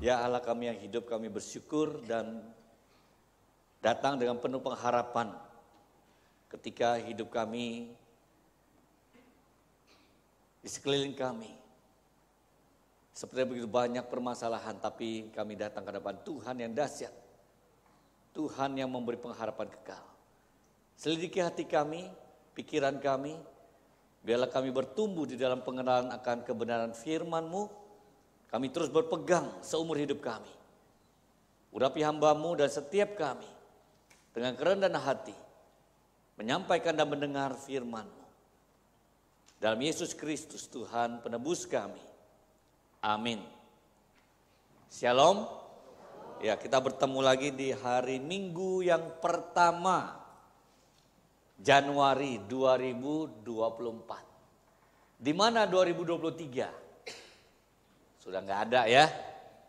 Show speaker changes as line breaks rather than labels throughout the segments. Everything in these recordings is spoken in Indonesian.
Ya Allah kami yang hidup, kami bersyukur dan datang dengan penuh pengharapan ketika hidup kami di sekeliling kami. Seperti begitu banyak permasalahan, tapi kami datang ke hadapan Tuhan yang dahsyat. Tuhan yang memberi pengharapan kekal. Selidiki hati kami, pikiran kami, biarlah kami bertumbuh di dalam pengenalan akan kebenaran firman-Mu. Kami terus berpegang seumur hidup kami. Urapi hamba-Mu dan setiap kami dengan kerendahan hati, menyampaikan dan mendengar firman-Mu. Dalam Yesus Kristus Tuhan penebus kami. Amin. Shalom. Ya, kita bertemu lagi di hari Minggu yang pertama Januari 2024. Di mana 2023? Sudah nggak ada ya.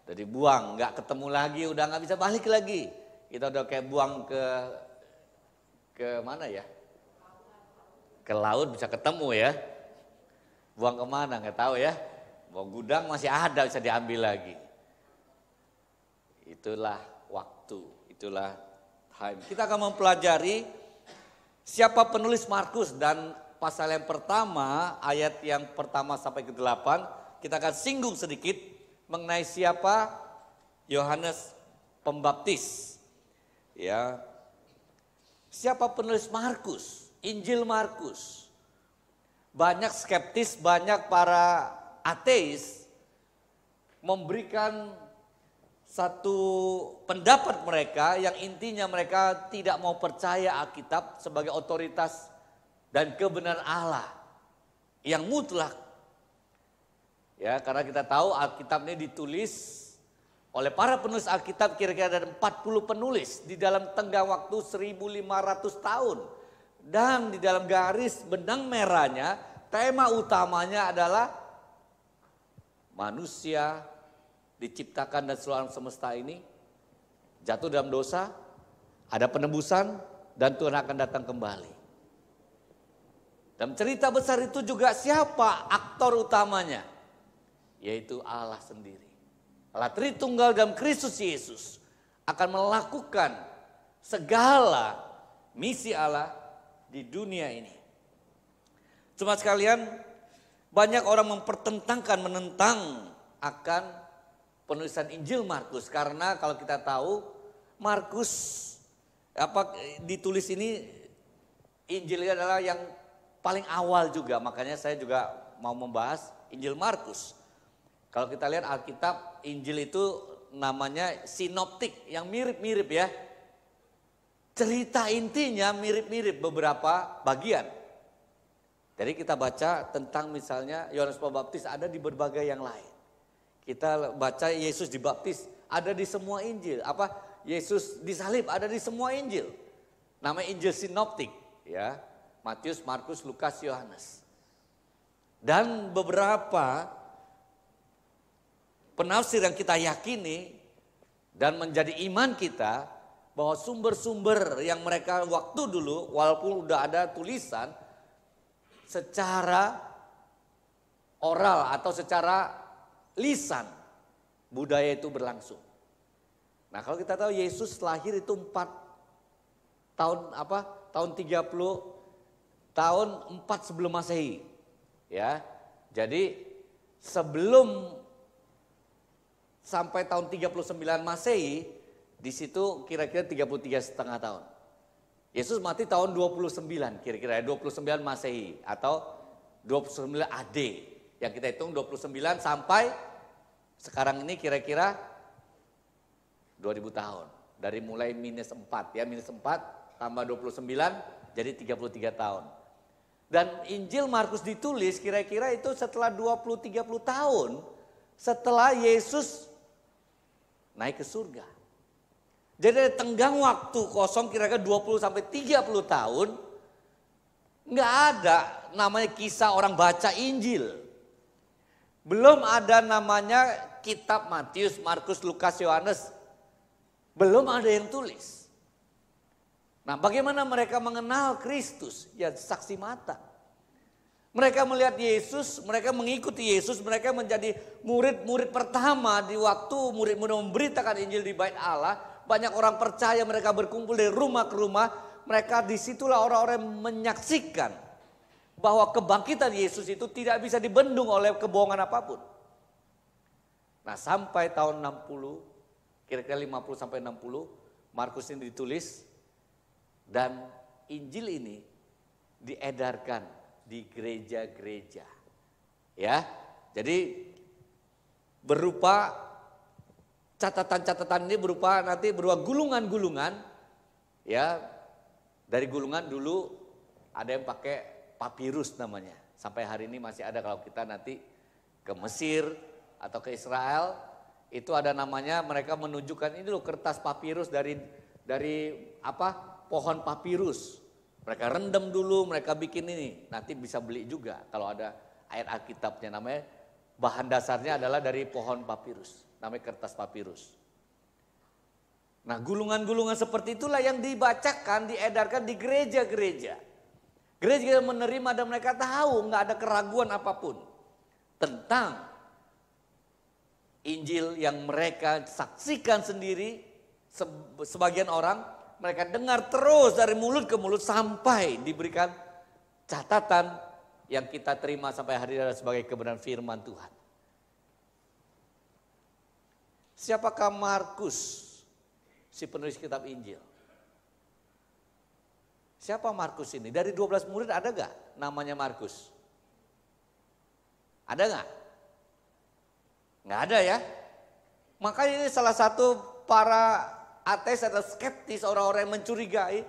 Udah dibuang, nggak ketemu lagi, udah nggak bisa balik lagi. Kita udah kayak buang ke mana ya? Ke laut bisa ketemu ya. Buang kemana nggak tahu ya. Buang gudang masih ada, bisa diambil lagi. Itulah waktu, itulah time. Kita akan mempelajari siapa penulis Markus, dan pasal yang pertama, ayat yang pertama sampai ke-8, kita akan singgung sedikit mengenai siapa Yohanes Pembaptis. Ya. Siapa penulis Markus, Injil Markus? Banyak skeptis, banyak para ateis memberikan satu pendapat mereka yang intinya mereka tidak mau percaya Alkitab sebagai otoritas dan kebenaran Allah yang mutlak. Ya, karena kita tahu Alkitab ini ditulis oleh para penulis Alkitab, kira-kira ada 40 penulis di dalam tenggang waktu 1500 tahun. Dan di dalam garis benang merahnya, tema utamanya adalah manusia diciptakan dan seluruh alam semesta ini jatuh dalam dosa, ada penebusan, dan Tuhan akan datang kembali. Dalam cerita besar itu juga siapa aktor utamanya? Yaitu Allah sendiri. Allah Tritunggal dalam Kristus Yesus akan melakukan segala misi Allah di dunia ini. Cuma sekalian, banyak orang menentang akan penulisan Injil Markus, karena kalau kita tahu Markus ditulis ini, Injil ini adalah yang paling awal juga, makanya saya juga mau membahas Injil Markus. Kalau kita lihat Alkitab, Injil itu namanya sinoptik, yang mirip-mirip ya. Cerita intinya mirip-mirip beberapa bagian. Jadi kita baca tentang misalnya Yohanes Pembaptis ada di berbagai yang lain. Kita baca Yesus dibaptis ada di semua Injil. Yesus disalib ada di semua Injil. Namanya Injil sinoptik ya. Matius, Markus, Lukas, Yohanes. Dan beberapa penafsir yang kita yakini dan menjadi iman kita bahwa sumber-sumber yang mereka waktu dulu walaupun udah ada tulisan secara oral atau secara lisan budaya itu berlangsung. Nah, kalau kita tahu Yesus lahir itu tahun 30 tahun 4 sebelum Masehi. Ya. Jadi sebelum sampai tahun 39 Masehi, di situ kira-kira 33,5 tahun. Yesus mati tahun 29 kira-kira 29 Masehi atau 29 AD. Yang kita hitung 29 sampai sekarang ini kira-kira 2000 tahun. Dari mulai -4 ya, -4 tambah 29 jadi 33 tahun. Dan Injil Markus ditulis kira-kira itu setelah 20-30 tahun setelah Yesus naik ke surga. Jadi tenggang waktu kosong kira-kira 20-30 tahun, nggak ada namanya kisah orang baca Injil. Belum ada namanya kitab Matius, Markus, Lukas, Yohanes. Belum ada yang tulis. Nah, bagaimana mereka mengenal Kristus? Ya saksi mata. Mereka melihat Yesus, mereka mengikuti Yesus, mereka menjadi murid-murid pertama di waktu murid-murid memberitakan Injil di Bait Allah. Banyak orang percaya, mereka berkumpul dari rumah ke rumah. Mereka disitulah orang-orang yang menyaksikan bahwa kebangkitan Yesus itu tidak bisa dibendung oleh kebohongan apapun. Nah sampai tahun 60, kira-kira 50 sampai 60, Markus ini ditulis dan Injil ini diedarkan di gereja-gereja. Ya. Jadi berupa catatan-catatan ini berupa gulungan-gulungan. Ya. Dari gulungan dulu ada yang pakai papirus namanya. Sampai hari ini masih ada kalau kita nanti ke Mesir atau ke Israel, itu ada namanya, mereka menunjukkan ini loh kertas papirus dari pohon papirus. Mereka rendam dulu, mereka bikin ini. Nanti bisa beli juga kalau ada ayat Alkitabnya. Namanya bahan dasarnya adalah dari pohon papirus. Namanya kertas papirus. Nah gulungan-gulungan seperti itulah yang dibacakan, diedarkan di gereja-gereja. Gereja menerima dan mereka tahu nggak ada keraguan apapun tentang Injil yang mereka saksikan sendiri. Sebagian orang mereka dengar terus dari mulut ke mulut sampai diberikan catatan yang kita terima sampai hari ini sebagai kebenaran firman Tuhan. Siapakah Markus, si penulis kitab Injil? Siapa Markus ini? Dari 12 murid ada gak namanya Markus? Ada gak? Gak ada ya. Makanya ini salah satu para ateis atau skeptis, orang-orang yang mencurigai.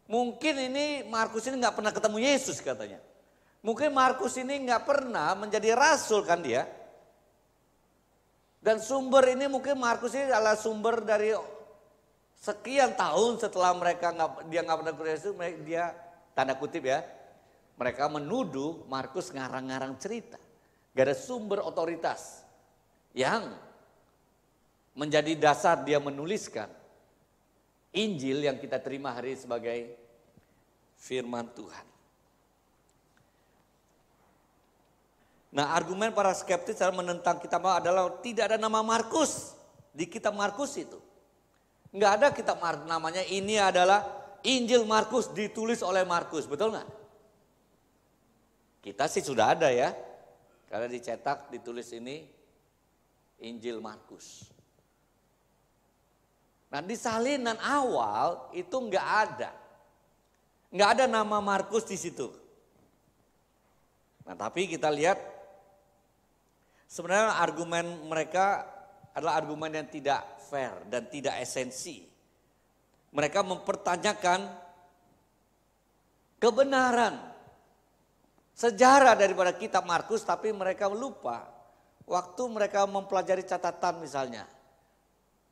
Mungkin ini Markus ini gak pernah ketemu Yesus katanya. Mungkin Markus ini gak pernah menjadi rasul kan dia. Dan sumber ini mungkin Markus ini adalah sumber dari sekian tahun setelah dia gak pernah ketemu Yesus. Dia tanda kutip ya. Mereka menuduh Markus ngarang-ngarang cerita. Gak ada sumber otoritas yang menjadi dasar dia menuliskan Injil yang kita terima hari ini sebagai firman Tuhan. Nah argumen para skeptis dalam menentang kitab adalah tidak ada nama Markus di kitab Markus itu. Enggak ada kitab namanya ini adalah Injil Markus ditulis oleh Markus, betul nggak? Kita sih sudah ada ya, karena dicetak ditulis ini Injil Markus. Nah di salinan awal itu enggak ada nama Markus di situ. Nah tapi kita lihat sebenarnya argumen mereka adalah argumen yang tidak fair dan tidak esensi. Mereka mempertanyakan kebenaran sejarah daripada kitab Markus, tapi mereka lupa waktu mereka mempelajari catatan misalnya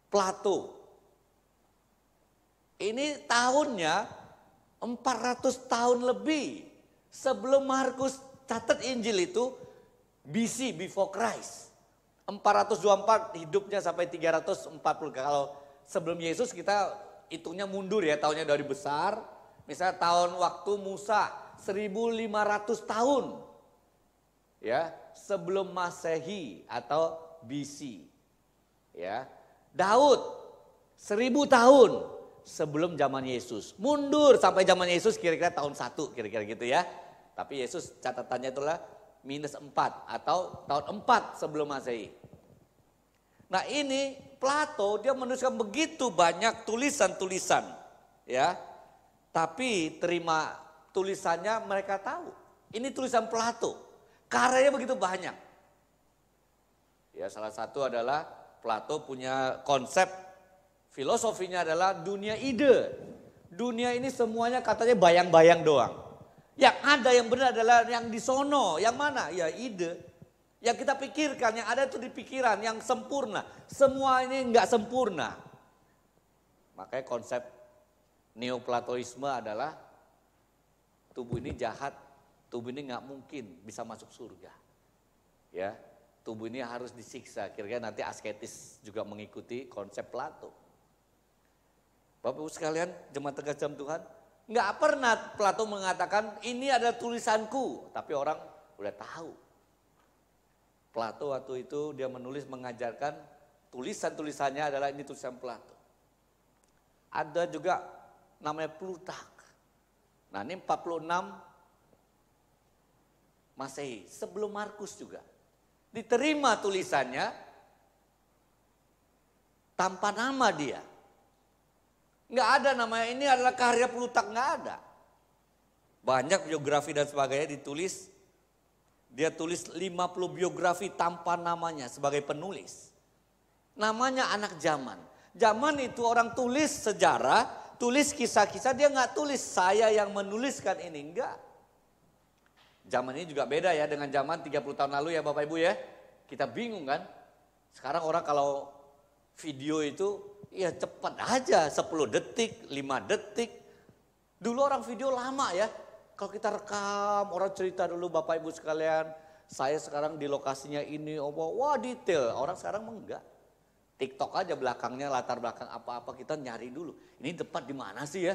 Plato. Ini tahunnya 400 tahun lebih sebelum Markus catat Injil itu BC, before Christ. 424 hidupnya sampai 340. Kalau sebelum Yesus kita hitungnya mundur ya, tahunnya dari besar. Misalnya tahun waktu Musa 1500 tahun. Ya, sebelum Masehi atau BC. Ya. Daud 1000 tahun sebelum zaman Yesus. Mundur sampai zaman Yesus kira-kira tahun 1 kira-kira gitu ya. Tapi Yesus catatannya itulah -4 atau tahun 4 sebelum Masehi. Nah ini Plato dia menuliskan begitu banyak tulisan-tulisan ya. Tapi terima tulisannya mereka tahu. Ini tulisan Plato. Karyanya begitu banyak. Ya salah satu adalah Plato punya konsep filosofinya adalah dunia ide. Dunia ini semuanya katanya bayang-bayang doang. Yang ada yang benar adalah yang di sono. Yang mana? Ya ide. Yang kita pikirkan, yang ada itu di pikiran, yang sempurna. Semua ini enggak sempurna. Makanya konsep neoplatoisme adalah tubuh ini jahat, tubuh ini enggak mungkin bisa masuk surga. Ya, tubuh ini harus disiksa. Kira-kira nanti asketis juga mengikuti konsep Plato. Bapak Ibu sekalian, jemaat tegas jam Tuhan, Nggak pernah Plato mengatakan ini adalah tulisanku. Tapi orang udah tahu. Plato waktu itu dia menulis mengajarkan tulisan-tulisannya adalah ini tulisan Plato. Ada juga namanya Plutark. Nah ini 46 Masehi, sebelum Markus juga. Diterima tulisannya tanpa nama dia. Nggak ada namanya, ini adalah karya Plutark, nggak ada. Banyak biografi dan sebagainya ditulis. Dia tulis 50 biografi tanpa namanya sebagai penulis. Namanya anak zaman. Zaman itu orang tulis sejarah, tulis kisah-kisah, dia nggak tulis saya yang menuliskan ini, enggak. Zaman ini juga beda ya dengan zaman 30 tahun lalu ya Bapak Ibu ya. Kita bingung kan. Sekarang orang kalau video itu ya cepat aja 10 detik, 5 detik. Dulu orang video lama ya. Kalau kita rekam, orang cerita dulu Bapak Ibu sekalian. Saya sekarang di lokasinya ini, wah detail. Orang sekarang enggak. TikTok aja belakangnya, latar belakang apa-apa kita nyari dulu. Ini tepat di mana sih ya?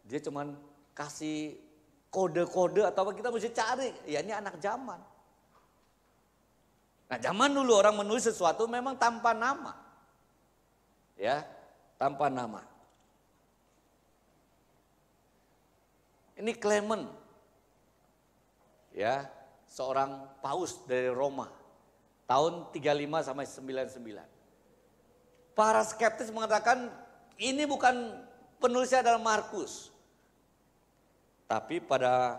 Dia cuman kasih kode-kode atau apa kita mesti cari. Ya ini anak zaman. Nah zaman dulu orang menulis sesuatu memang tanpa nama. Ya, tanpa nama. Ini Clement. Ya, seorang paus dari Roma. Tahun 35 sampai 99. Para skeptis mengatakan ini bukan penulisnya adalah Markus. Tapi pada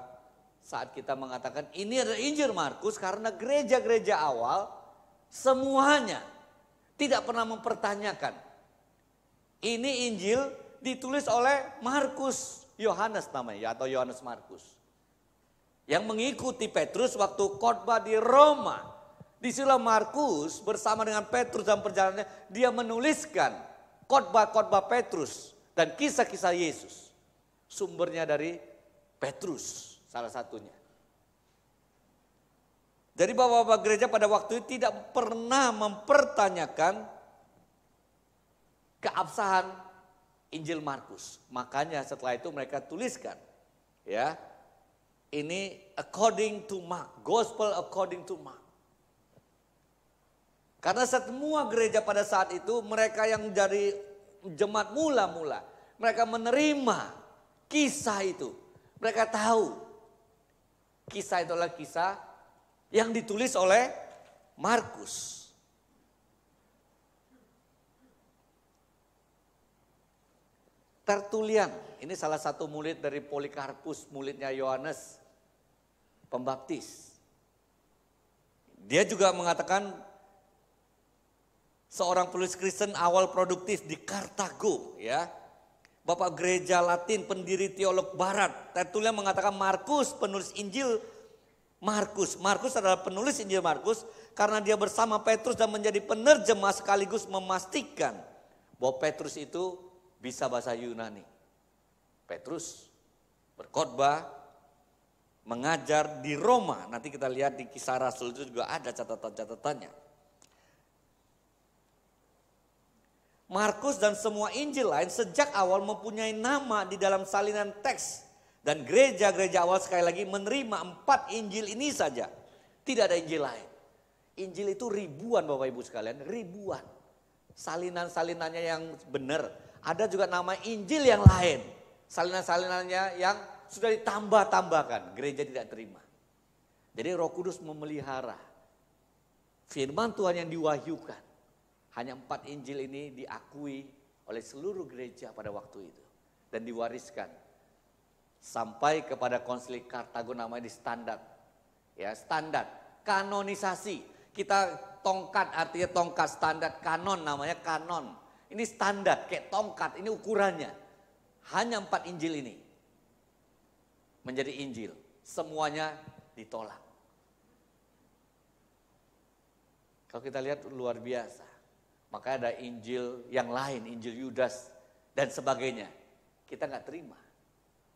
saat kita mengatakan ini adalah Injil Markus karena gereja-gereja awal semuanya tidak pernah mempertanyakan. Ini Injil ditulis oleh Markus Yohanes namanya atau Yohanes Markus. Yang mengikuti Petrus waktu khotbah di Roma. Disitulah Markus bersama dengan Petrus dalam perjalanannya dia menuliskan khotbah-khotbah Petrus dan kisah-kisah Yesus. Sumbernya dari Petrus salah satunya. Jadi bapak-bapak gereja pada waktu itu tidak pernah mempertanyakan keabsahan Injil Markus. Makanya setelah itu mereka tuliskan ya. Ini according to Mark, gospel according to Mark. Karena semua gereja pada saat itu mereka yang dari jemaat mula-mula. Mereka menerima kisah itu. Mereka tahu kisah itu adalah kisah yang ditulis oleh Markus. Tertulian, ini salah satu murid dari Polikarpus, muridnya Yohanes Pembaptis. Dia juga mengatakan seorang penulis Kristen awal produktif di Kartago ya. Bapak gereja Latin, pendiri teolog barat. Tertulian mengatakan Markus penulis Injil Markus. Markus adalah penulis Injil Markus karena dia bersama Petrus dan menjadi penerjemah sekaligus memastikan bahwa Petrus itu bisa bahasa Yunani. Petrus berkhotbah, mengajar di Roma. Nanti kita lihat di Kisah Rasul itu juga ada catatan-catatannya. Markus dan semua Injil lain sejak awal mempunyai nama di dalam salinan teks. Dan gereja-gereja awal sekali lagi menerima 4 Injil ini saja. Tidak ada Injil lain. Injil itu ribuan Bapak Ibu sekalian, ribuan. Salinan-salinannya yang benar. Ada juga nama Injil yang lain. Salinan-salinannya yang sudah ditambah-tambahkan. Gereja tidak terima. Jadi Roh Kudus memelihara firman Tuhan yang diwahyukan. Hanya 4 Injil ini diakui oleh seluruh gereja pada waktu itu. Dan diwariskan. Sampai kepada konsili Kartago namanya di standar. Ya, standar. Kanonisasi. Kita tongkat artinya tongkat standar. Kanon namanya kanon. Ini standar kayak tongkat. Ini ukurannya. Hanya 4 Injil ini. Menjadi Injil. Semuanya ditolak. Kalau kita lihat luar biasa. Maka ada Injil yang lain, Injil Yudas dan sebagainya. Kita nggak terima.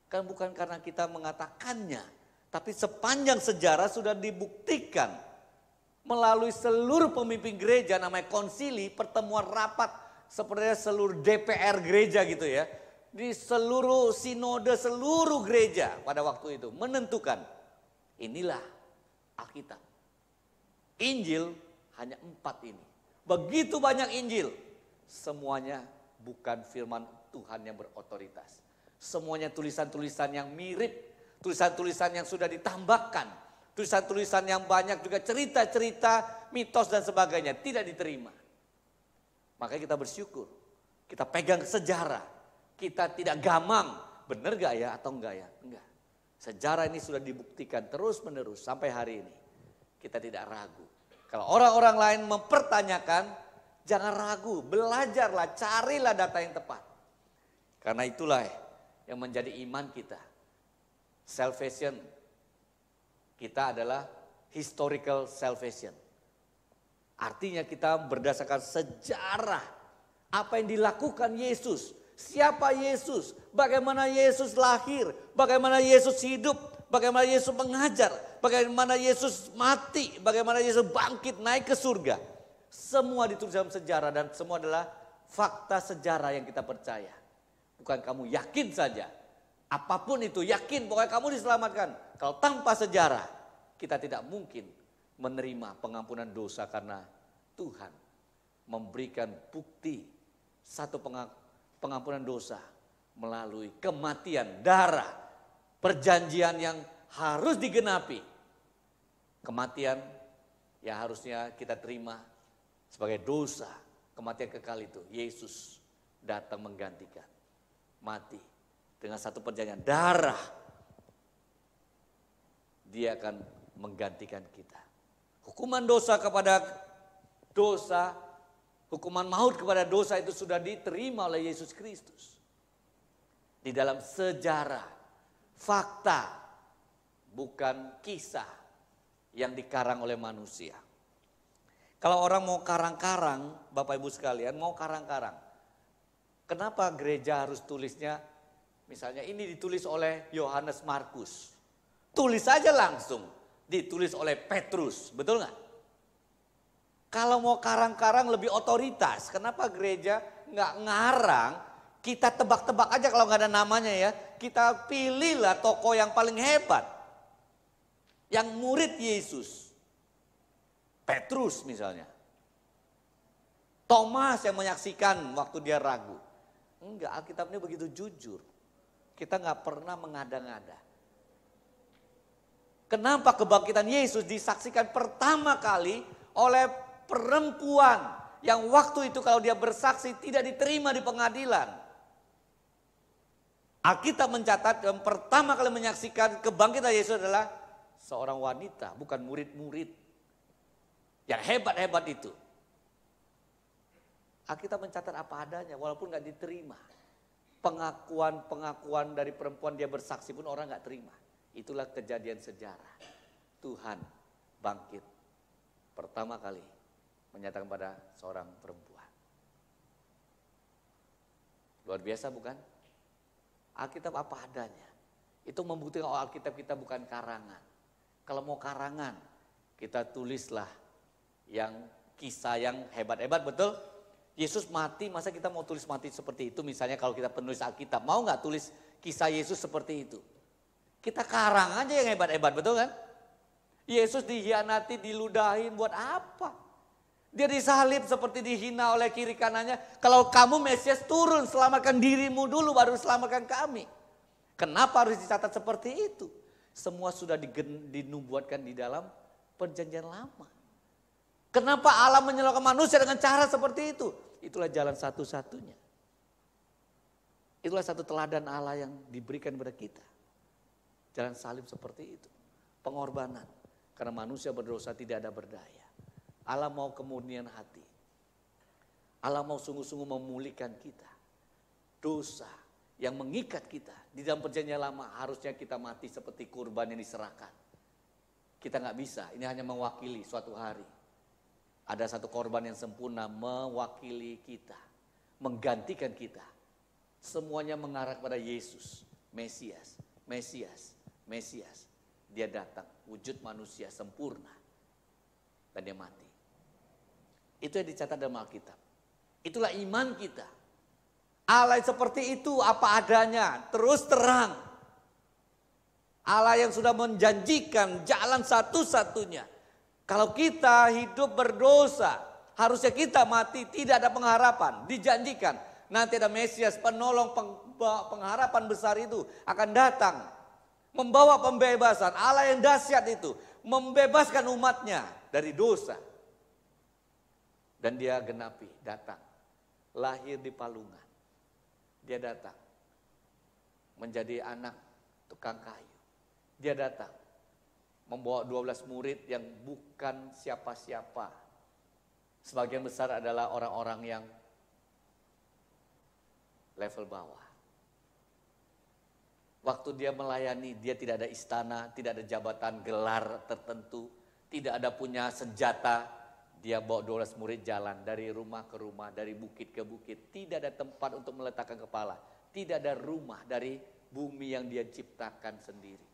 Kan bukan karena kita mengatakannya. Tapi sepanjang sejarah sudah dibuktikan. Melalui seluruh pemimpin gereja namanya konsili, pertemuan rapat. Sepertinya seluruh DPR gereja gitu ya. di seluruh sinode, seluruh gereja pada waktu itu menentukan inilah Alkitab. Injil hanya 4 ini. Begitu banyak Injil, semuanya bukan firman Tuhan yang berotoritas. Semuanya tulisan-tulisan yang mirip, tulisan-tulisan yang sudah ditambahkan, tulisan-tulisan yang banyak juga cerita-cerita, mitos dan sebagainya tidak diterima. Makanya kita bersyukur, kita pegang sejarah, kita tidak gamang, benar gak ya atau enggak ya? Enggak. Sejarah ini sudah dibuktikan terus menerus sampai hari ini. Kita tidak ragu. Kalau orang-orang lain mempertanyakan, jangan ragu, belajarlah, carilah data yang tepat. Karena itulah yang menjadi iman kita. Salvation kita adalah historical salvation. Artinya kita berdasarkan sejarah apa yang dilakukan Yesus. Siapa Yesus, bagaimana Yesus lahir, bagaimana Yesus hidup, bagaimana Yesus mengajar, bagaimana Yesus mati, bagaimana Yesus bangkit naik ke surga. Semua ditulis dalam sejarah dan semua adalah fakta sejarah yang kita percaya. Bukan kamu yakin saja, apapun itu yakin pokoknya kamu diselamatkan. Kalau tanpa sejarah kita tidak mungkin menerima pengampunan dosa karena Tuhan memberikan bukti satu pengampunan dosa melalui kematian, darah, perjanjian yang harus digenapi. Kematian yang harusnya kita terima sebagai dosa, kematian kekal itu. Yesus datang menggantikan, mati dengan satu perjanjian darah. Dia akan menggantikan kita. Hukuman dosa kepada dosa, hukuman maut kepada dosa itu sudah diterima oleh Yesus Kristus. Di dalam sejarah, fakta, bukan kisah yang dikarang oleh manusia. Kalau orang mau karang-karang, Bapak Ibu sekalian mau karang-karang. Kenapa gereja harus tulisnya, misalnya ini ditulis oleh Yohanes Markus. Tulis saja langsung, ditulis oleh Petrus, betul nggak? Kalau mau karang-karang lebih otoritas, kenapa gereja nggak ngarang, kita tebak-tebak aja kalau nggak ada namanya ya. Kita pilihlah tokoh yang paling hebat, yang murid Yesus. Petrus misalnya. Thomas yang menyaksikan waktu dia ragu. Enggak, Alkitab ini begitu jujur. Kita nggak pernah mengada-ngada. Kenapa kebangkitan Yesus disaksikan pertama kali oleh perempuan yang waktu itu kalau dia bersaksi tidak diterima di pengadilan. Alkitab mencatat yang pertama kali menyaksikan kebangkitan Yesus adalah seorang wanita, bukan murid-murid yang hebat-hebat itu. Alkitab mencatat apa adanya walaupun gak diterima. Pengakuan-pengakuan dari perempuan dia bersaksi pun orang gak terima. Itulah kejadian sejarah. Tuhan bangkit pertama kali menyatakan pada seorang perempuan. Luar biasa bukan? Alkitab apa adanya. Itu membuktikan Alkitab kita bukan karangan. Kalau mau karangan, kita tulislah yang kisah yang hebat-hebat, betul? Yesus mati, masa kita mau tulis mati seperti itu? Misalnya kalau kita penulis Alkitab, mau gak tulis kisah Yesus seperti itu? Kita karang aja yang hebat-hebat, betul kan? Yesus dihianati, diludahin, buat apa? Dia disalib seperti dihina oleh kiri kanannya. Kalau kamu Mesias turun, selamatkan dirimu dulu baru selamatkan kami. Kenapa harus dicatat seperti itu? Semua sudah dinubuatkan di dalam perjanjian lama. Kenapa Allah menyelamatkan manusia dengan cara seperti itu? Itulah jalan satu-satunya. Itulah satu teladan Allah yang diberikan kepada kita. Jalan salib seperti itu. Pengorbanan. Karena manusia berdosa tidak ada berdaya. Allah mau kemurnian hati. Allah mau sungguh-sungguh memulihkan kita. Dosa yang mengikat kita. Di dalam perjanjian lama harusnya kita mati seperti kurban yang diserahkan. Kita gak bisa, ini hanya mewakili suatu hari. Ada satu korban yang sempurna mewakili kita. Menggantikan kita. Semuanya mengarah kepada Yesus. Mesias, Mesias, Mesias. Dia datang, wujud manusia sempurna. Dan dia mati. Itu yang dicatat dalam Alkitab. Itulah iman kita. Allah yang seperti itu apa adanya, terus terang. Allah yang sudah menjanjikan jalan satu-satunya. Kalau kita hidup berdosa, harusnya kita mati, tidak ada pengharapan. Dijanjikan nanti ada Mesias, penolong, pengharapan besar itu akan datang. Membawa pembebasan. Allah yang dahsyat itu membebaskan umatnya dari dosa. Dan dia genapi, datang. Lahir di palungan. Dia datang. Menjadi anak tukang kayu. Dia datang. Membawa 12 murid yang bukan siapa-siapa. Sebagian besar adalah orang-orang yang level bawah. Waktu dia melayani, dia tidak ada istana, tidak ada jabatan gelar tertentu, tidak ada punya senjata. Dia bawa 12 murid jalan dari rumah ke rumah, dari bukit ke bukit. Tidak ada tempat untuk meletakkan kepala. Tidak ada rumah dari bumi yang dia ciptakan sendiri.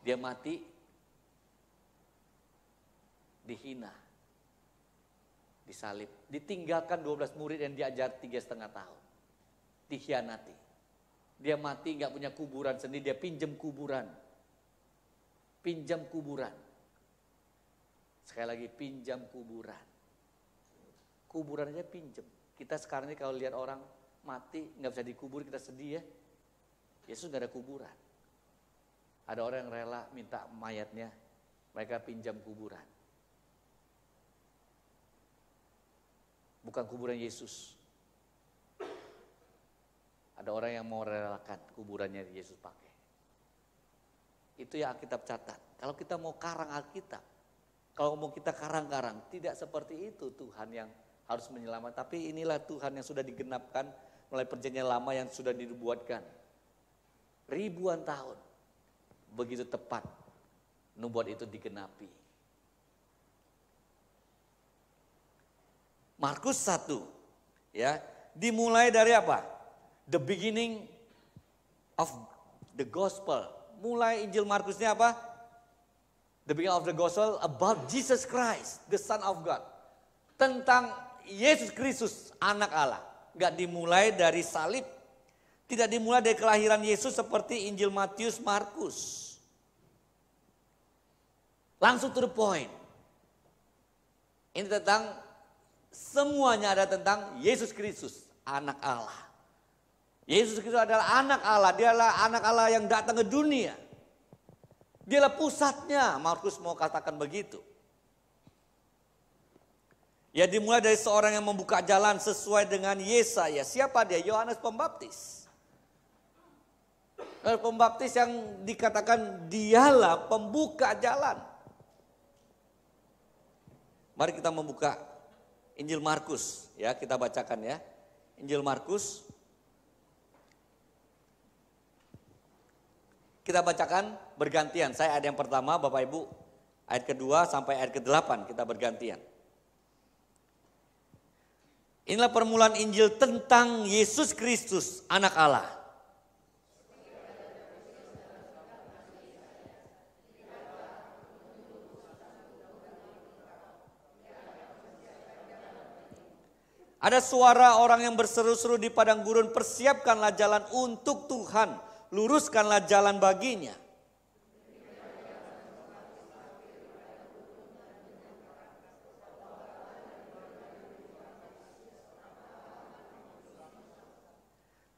Dia mati, dihina, disalib. Ditinggalkan 12 murid yang diajar 3,5 tahun. Dikhianati. Dia mati gak punya kuburan sendiri, dia pinjam kuburan. Pinjam kuburan. Sekali lagi pinjam kuburan. Kuburan aja pinjam. Kita sekarang ini kalau lihat orang mati gak bisa dikubur kita sedih ya. Yesus gak ada kuburan. Ada orang yang rela minta mayatnya, mereka pinjam kuburan. Bukan kuburan Yesus. Ada orang yang mau relakan kuburannya Yesus pakai. Itu yang Alkitab catat. Kalau kita mau karang Alkitab, kalau mau kita karang-karang, tidak seperti itu Tuhan yang harus menyelamatkan. Tapi inilah Tuhan yang sudah digenapkan melalui perjanjian lama yang sudah dibuatkan. Ribuan tahun. Begitu tepat nubuat itu digenapi. Markus 1 ya, dimulai dari apa? The beginning of the gospel. Mulai Injil Markusnya apa? The beginning of the gospel about Jesus Christ, the Son of God. Tentang Yesus Kristus, anak Allah. Gak dimulai dari salib. Tidak dimulai dari kelahiran Yesus seperti Injil Matius, Markus. Langsung to the point. Ini tentang, semuanya ada tentang Yesus Kristus, anak Allah. Yesus Kristus adalah anak Allah, dia adalah anak Allah yang datang ke dunia. Dialah pusatnya, Markus mau katakan begitu. Ya dimulai dari seorang yang membuka jalan sesuai dengan Yesaya. Siapa dia? Yohanes Pembaptis. Pembaptis yang dikatakan dialah pembuka jalan. Mari kita membuka Injil Markus, ya kita bacakan ya. Injil Markus. Kita bacakan bergantian. Saya ayat yang pertama, Bapak Ibu, ayat kedua sampai ayat ke-8 kita bergantian. Inilah permulaan Injil tentang Yesus Kristus, anak Allah. Ada suara orang yang berseru-seru di padang gurun, persiapkanlah jalan untuk Tuhan, luruskanlah jalan baginya.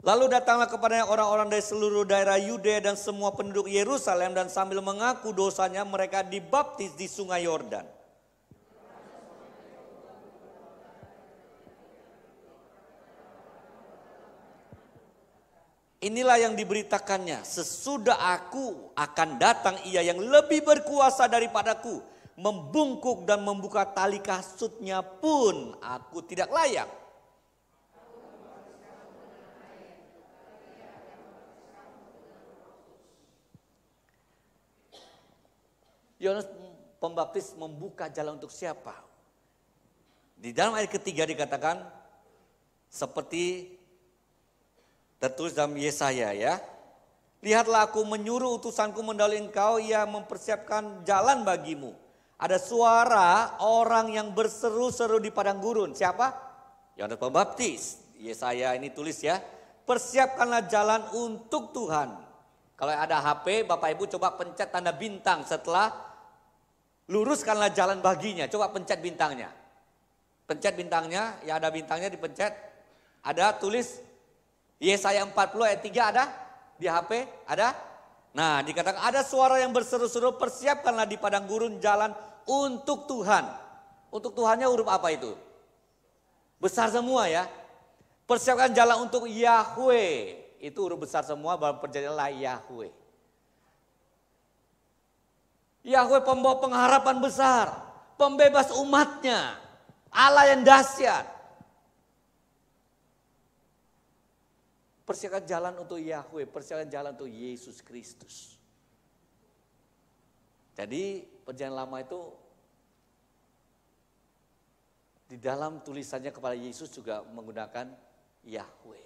Lalu datanglah kepadanya orang-orang dari seluruh daerah Yudea dan semua penduduk Yerusalem, dan sambil mengaku dosanya mereka dibaptis di sungai Yordan. Inilah yang diberitakannya, sesudah aku akan datang ia yang lebih berkuasa daripadaku, membungkuk dan membuka tali kasutnya pun aku tidak layak. Yohanes Pembaptis membuka jalan untuk siapa? Di dalam ayat ketiga dikatakan seperti tertulis dalam Yesaya ya. Lihatlah aku menyuruh utusanku mendahului engkau, ia mempersiapkan jalan bagimu. Ada suara orang yang berseru-seru di padang gurun. Siapa? Yohanes Pembaptis. Yesaya ini tulis ya. Persiapkanlah jalan untuk Tuhan. Kalau ada HP, Bapak Ibu coba pencet tanda bintang setelah luruskanlah jalan baginya. Coba pencet bintangnya. Pencet bintangnya, ya ada bintangnya dipencet. Ada tulis Yesaya 40 ayat 3 ada di HP? Ada? Nah dikatakan ada suara yang berseru-seru, persiapkanlah di padang gurun jalan untuk Tuhan. Untuk Tuhannya huruf apa itu? Besar semua ya. Persiapkan jalan untuk Yahweh. Itu huruf besar semua, baru perjalanan Yahweh. Yahweh pembawa pengharapan besar. Pembebas umatnya. Allah yang dahsyat. Persiapkan jalan untuk Yahweh. Persiapkan jalan untuk Yesus Kristus. Jadi perjanjian lama itu di dalam tulisannya kepada Yesus juga menggunakan Yahweh.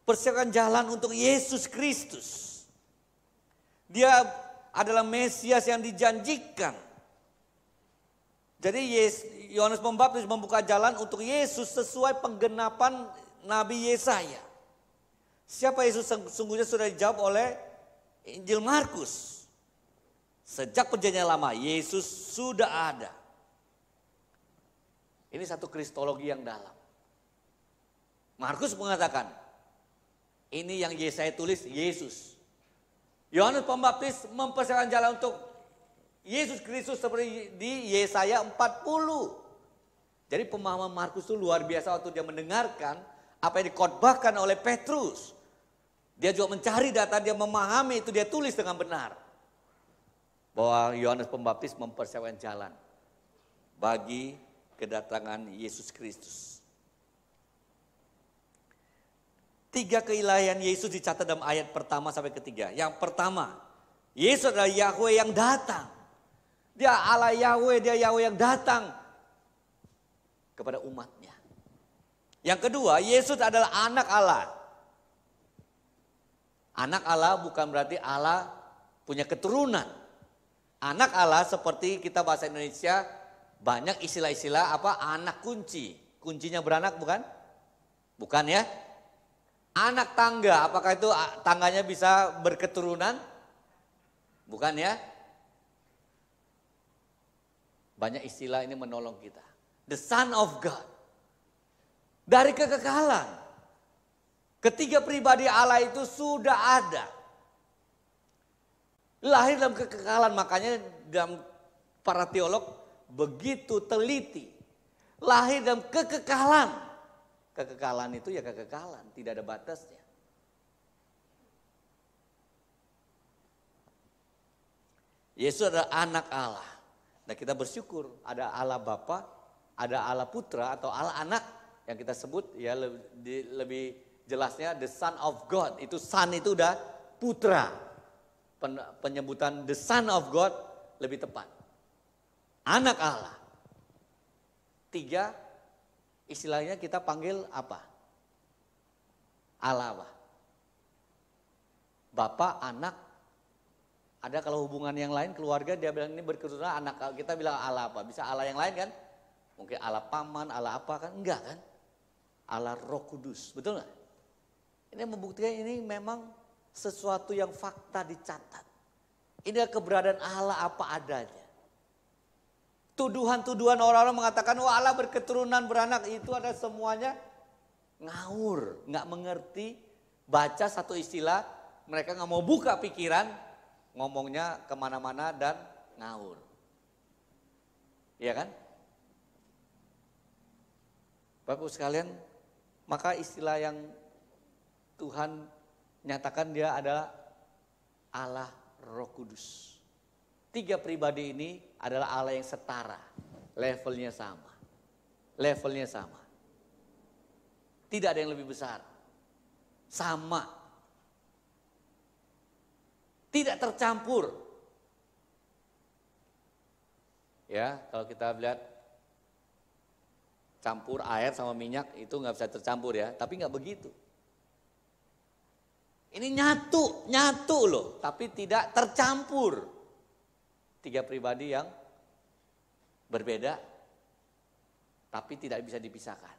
Persiapkan jalan untuk Yesus Kristus. Dia adalah Mesias yang dijanjikan. Jadi Yohanes Pembaptis membuka jalan untuk Yesus sesuai penggenapan Nabi Yesaya. Siapa Yesus sesungguhnya sudah dijawab oleh Injil Markus. Sejak perjanjian lama Yesus sudah ada. Ini satu kristologi yang dalam. Markus mengatakan, ini yang Yesaya tulis Yesus. Yohanes Pembaptis mempersiapkan jalan untuk Yesus Kristus seperti di Yesaya 40. Jadi pemahaman Markus itu luar biasa waktu dia mendengarkan apa yang dikhotbahkan oleh Petrus. Dia juga mencari data, dia memahami itu, dia tulis dengan benar. Bahwa Yohanes Pembaptis mempersiapkan jalan bagi kedatangan Yesus Kristus. 3 keilahian Yesus dicatat dalam ayat pertama sampai ketiga. Yang pertama, Yesus adalah Yahweh yang datang. Dia Allah Yahweh, dia Yahweh yang datang kepada umatnya. Yang kedua, Yesus adalah anak Allah. Anak Allah bukan berarti Allah punya keturunan. Anak Allah seperti kita bahasa Indonesia banyak istilah-istilah apa anak kunci. Kuncinya beranak bukan? Bukan ya. Anak tangga, apakah itu tangganya bisa berketurunan? Bukan ya. Banyak istilah ini menolong kita. The Son of God. Dari kekekalan. Ketiga pribadi Allah itu sudah ada. Lahir dalam kekekalan, makanya dalam para teolog begitu teliti. Lahir dalam kekekalan. Kekekalan itu ya kekekalan, tidak ada batasnya. Yesus adalah anak Allah. Nah kita bersyukur ada Allah Bapa, ada Allah Putra atau Allah Anak yang kita sebut ya lebih jelasnya the Son of God. Itu Son itu udah Putra. Penyebutan the Son of God lebih tepat. Anak Allah. 3 istilahnya kita panggil apa? Allah apa? Bapak, anak. Ada kalau hubungan yang lain keluarga dia bilang ini berketurunan anak, kita bilang Allah apa? Bisa Allah yang lain kan? Mungkin Allah paman, Allah apa kan? Enggak kan? Allah Roh Kudus, betul nggak? Ini membuktikan ini memang sesuatu yang fakta dicatat. Ini keberadaan Allah apa adanya. Tuduhan-tuduhan orang-orang mengatakan wah Allah berketurunan beranak itu ada semuanya ngawur, nggak mengerti. Baca satu istilah, mereka nggak mau buka pikiran, ngomongnya kemana-mana dan ngawur. Iya kan? Bapak sekalian, maka istilah yang Tuhan nyatakan dia adalah Allah Roh Kudus. 3 pribadi ini adalah Allah yang setara, levelnya sama. Levelnya sama. Tidak ada yang lebih besar. Sama. Tidak tercampur. Ya, kalau kita lihat campur air sama minyak itu nggak bisa tercampur ya, tapi nggak begitu. Ini nyatu loh, tapi tidak tercampur. 3 pribadi yang berbeda, tapi tidak bisa dipisahkan.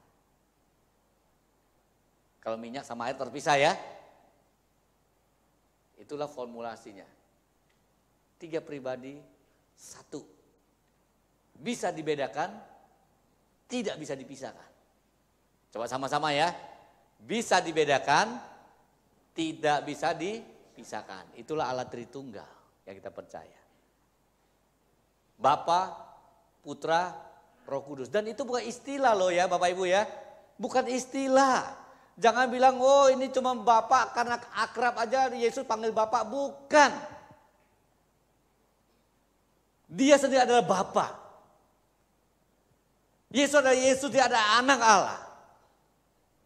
Kalau minyak sama air terpisah ya. Itulah formulasinya. 3 pribadi, 1. Bisa dibedakan, tidak bisa dipisahkan. Coba sama-sama ya. Bisa dibedakan, tidak bisa dipisahkan. Itulah Allah Tritunggal yang kita percaya. Bapa, Putra, Roh Kudus. Dan itu bukan istilah loh ya Bapak Ibu ya. Bukan istilah. Jangan bilang, oh ini cuma Bapak karena akrab aja Yesus panggil Bapak. Bukan. Dia sendiri adalah Bapa. Yesus adalah Yesus, dia adalah anak Allah.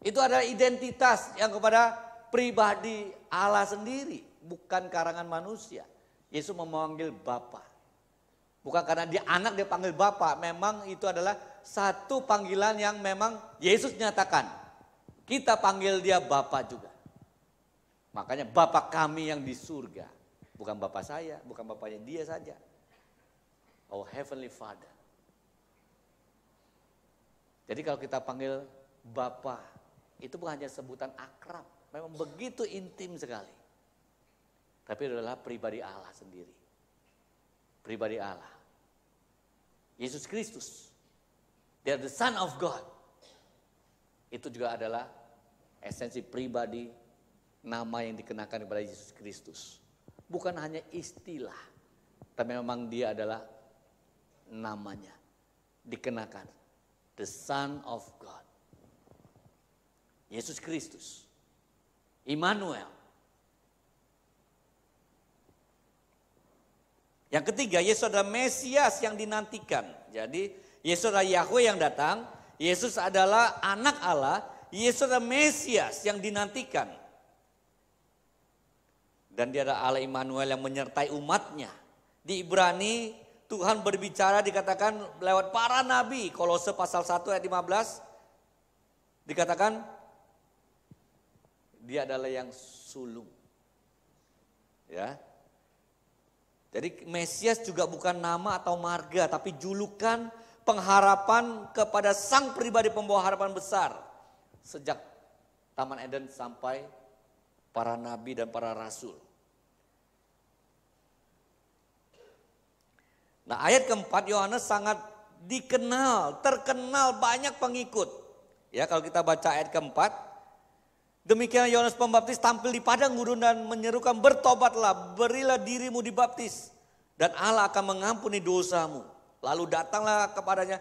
Itu adalah identitas yang kepada pribadi Allah sendiri. Bukan karangan manusia. Yesus memanggil Bapa. Bukan karena dia anak dia panggil Bapa. Memang itu adalah satu panggilan yang memang Yesus nyatakan. Kita panggil dia Bapa juga. Makanya Bapa kami yang di surga. Bukan Bapa saya, bukan Bapanya dia saja. Our Heavenly Father. Jadi kalau kita panggil Bapa, itu bukan hanya sebutan akrab. Memang begitu intim sekali. Tapi adalah pribadi Allah sendiri. Pribadi Allah. Yesus Kristus. Dia the Son of God. Itu juga adalah esensi pribadi nama yang dikenakan kepada Yesus Kristus. Bukan hanya istilah. Tapi memang dia adalah namanya. Dikenakan. The Son of God. Yesus Kristus. Immanuel. Yang ketiga, Yesus adalah Mesias yang dinantikan. Jadi Yesus adalah Yahweh yang datang. Yesus adalah anak Allah. Yesus adalah Mesias yang dinantikan. Dan dia adalah Allah Immanuel yang menyertai umatnya. Di Ibrani Tuhan berbicara dikatakan lewat para nabi. Kolose pasal 1 ayat 15. Dikatakan dia adalah yang sulung. Ya. Jadi Mesias juga bukan nama atau marga, tapi julukan pengharapan kepada sang pribadi pembawa harapan besar. Sejak Taman Eden sampai para nabi dan para rasul. Nah, ayat keempat Yohanes sangat dikenal, terkenal banyak pengikut. Ya, kalau kita baca ayat keempat. Demikian Yohanes Pembaptis tampil di padang gurun dan menyerukan, bertobatlah, berilah dirimu dibaptis, dan Allah akan mengampuni dosamu. Lalu datanglah kepadanya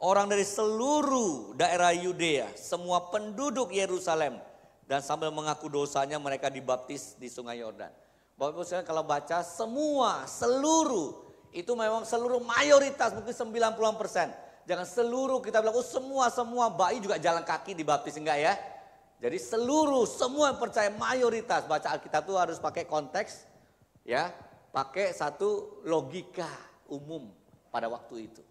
orang dari seluruh daerah Yudea, semua penduduk Yerusalem, dan sambil mengaku dosanya mereka dibaptis di Sungai Yordan. Bapak Ibu sekalian, kalau baca semua, seluruh, itu memang seluruh mayoritas, mungkin 90%. Jangan seluruh kita bilang, oh semua bayi juga jalan kaki dibaptis, enggak ya? Jadi seluruh, semua yang percaya, mayoritas. Baca Alkitab itu harus pakai konteks, ya, pakai satu logika umum pada waktu itu.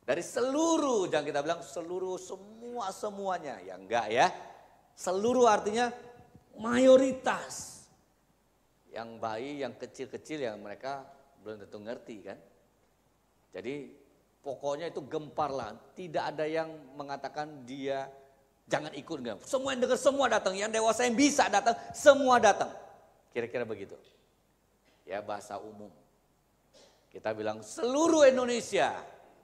Dari seluruh, jangan kita bilang seluruh, semuanya, ya enggak ya. Seluruh artinya mayoritas. Yang bayi, yang kecil-kecil yang mereka belum tentu ngerti kan. Jadi pokoknya itu gempar lah, tidak ada yang mengatakan dia jangan ikut, enggak. Semua yang dengar semua datang, yang dewasa yang bisa datang, semua datang. Kira-kira begitu. Ya, bahasa umum. Kita bilang seluruh Indonesia,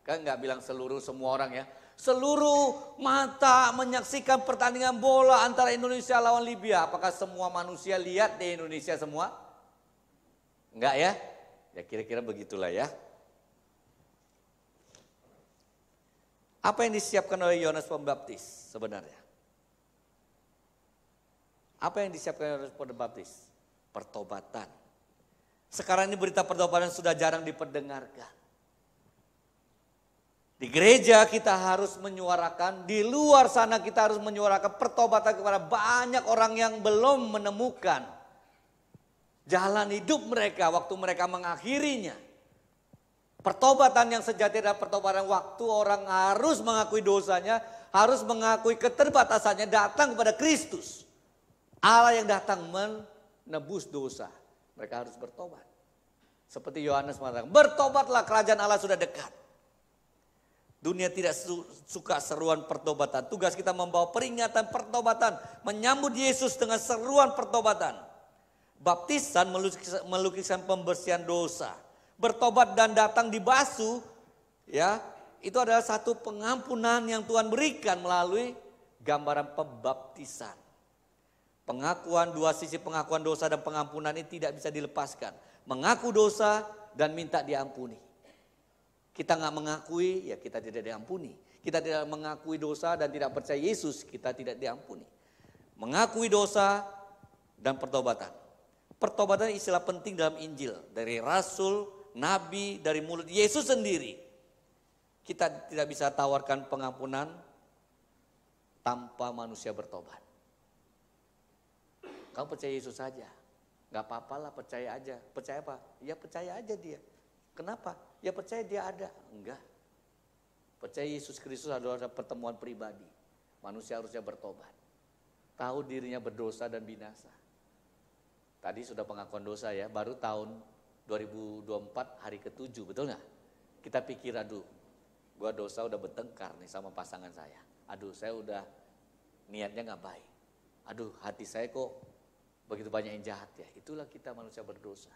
kan enggak bilang seluruh semua orang ya. Seluruh mata menyaksikan pertandingan bola antara Indonesia lawan Libya. Apakah semua manusia lihat di Indonesia semua? Enggak ya? Ya kira-kira begitulah ya. Apa yang disiapkan oleh Yohanes Pembaptis sebenarnya? Apa yang disiapkan oleh Yohanes Pembaptis? Pertobatan. Sekarang ini berita pertobatan sudah jarang diperdengarkan. Di gereja kita harus menyuarakan, di luar sana kita harus menyuarakan pertobatan kepada banyak orang yang belum menemukan jalan hidup mereka waktu mereka mengakhirinya. Pertobatan yang sejati adalah pertobatan waktu orang harus mengakui dosanya, harus mengakui keterbatasannya, datang kepada Kristus. Allah yang datang menebus dosa. Mereka harus bertobat. Seperti Yohanes mengatakan, bertobatlah, kerajaan Allah sudah dekat. Dunia tidak suka seruan pertobatan. Tugas kita membawa peringatan pertobatan. Menyambut Yesus dengan seruan pertobatan. Baptisan melukiskan pembersihan dosa. Bertobat dan datang dibasuh, ya, itu adalah satu pengampunan yang Tuhan berikan melalui gambaran pembaptisan. Pengakuan, dua sisi pengakuan dosa dan pengampunan ini tidak bisa dilepaskan. Mengaku dosa dan minta diampuni. Kita nggak mengakui, ya kita tidak diampuni. Kita tidak mengakui dosa dan tidak percaya Yesus, kita tidak diampuni. Mengakui dosa dan pertobatan. Pertobatan istilah penting dalam Injil. Dari Rasul, Nabi, dari mulut Yesus sendiri. Kita tidak bisa tawarkan pengampunan tanpa manusia bertobat. Kamu percaya Yesus saja. Gak apa-apalah, percaya aja. Percaya apa? Ya percaya aja dia. Kenapa? Ya percaya dia ada. Enggak. Percaya Yesus Kristus adalah pertemuan pribadi. Manusia harusnya bertobat. Tahu dirinya berdosa dan binasa. Tadi sudah pengakuan dosa ya, baru tahun 2024 hari ke-7, betul nggak? Kita pikir, aduh, gua dosa udah bertengkar nih sama pasangan saya. Aduh, saya udah niatnya nggak baik. Aduh, hati saya kok begitu banyak yang jahat ya. Itulah kita manusia berdosa.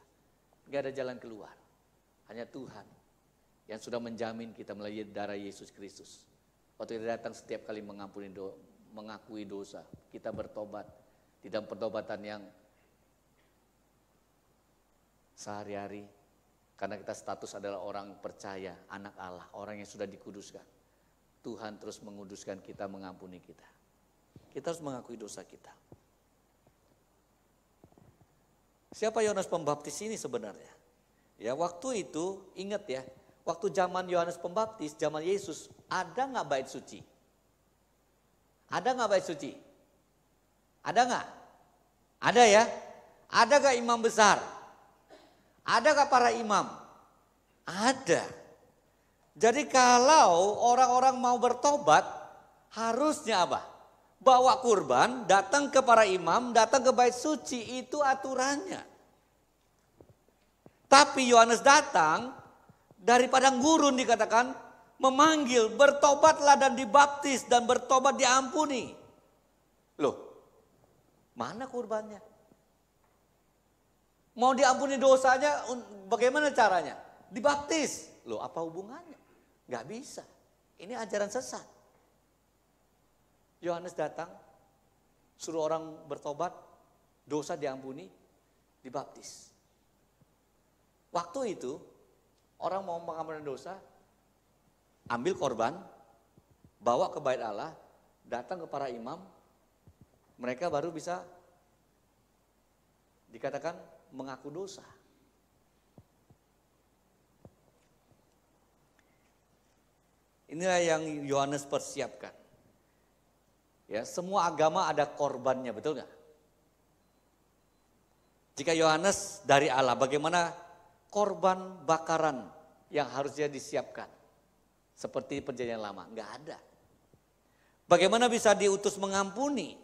Nggak ada jalan keluar. Hanya Tuhan yang sudah menjamin kita melalui darah Yesus Kristus. Waktu kita datang setiap kali mengakui dosa, kita bertobat di dalam pertobatan yang sehari-hari. Karena kita status adalah orang percaya, anak Allah, orang yang sudah dikuduskan. Tuhan terus menguduskan kita, mengampuni kita. Kita harus mengakui dosa kita. Siapa Yohanes Pembaptis ini sebenarnya? Ya, waktu itu ingat ya, waktu zaman Yohanes Pembaptis, zaman Yesus, ada nggak bait suci? Ada nggak bait suci? Ada nggak? Ada ya? Ada nggak imam besar? Ada nggak para imam? Ada. Jadi kalau orang-orang mau bertobat, harusnya apa? Bawa kurban, datang ke para imam, datang ke bait suci, itu aturannya. Tapi Yohanes datang dari padang gurun dikatakan memanggil, bertobatlah dan dibaptis dan bertobat diampuni. Loh, mana kurbannya? Mau diampuni dosanya bagaimana caranya? Dibaptis. Loh, apa hubungannya? Gak bisa. Ini ajaran sesat. Yohanes datang, suruh orang bertobat, dosa diampuni, dibaptis. Waktu itu orang mau mengampuni dosa, ambil korban, bawa ke bait Allah, datang ke para imam, mereka baru bisa dikatakan mengaku dosa. Inilah yang Yohanes persiapkan. Ya, semua agama ada korbannya, betul nggak? Jika Yohanes dari Allah, bagaimana korban bakaran yang harusnya disiapkan? Seperti perjanjian lama, nggak ada. Bagaimana bisa diutus mengampuni?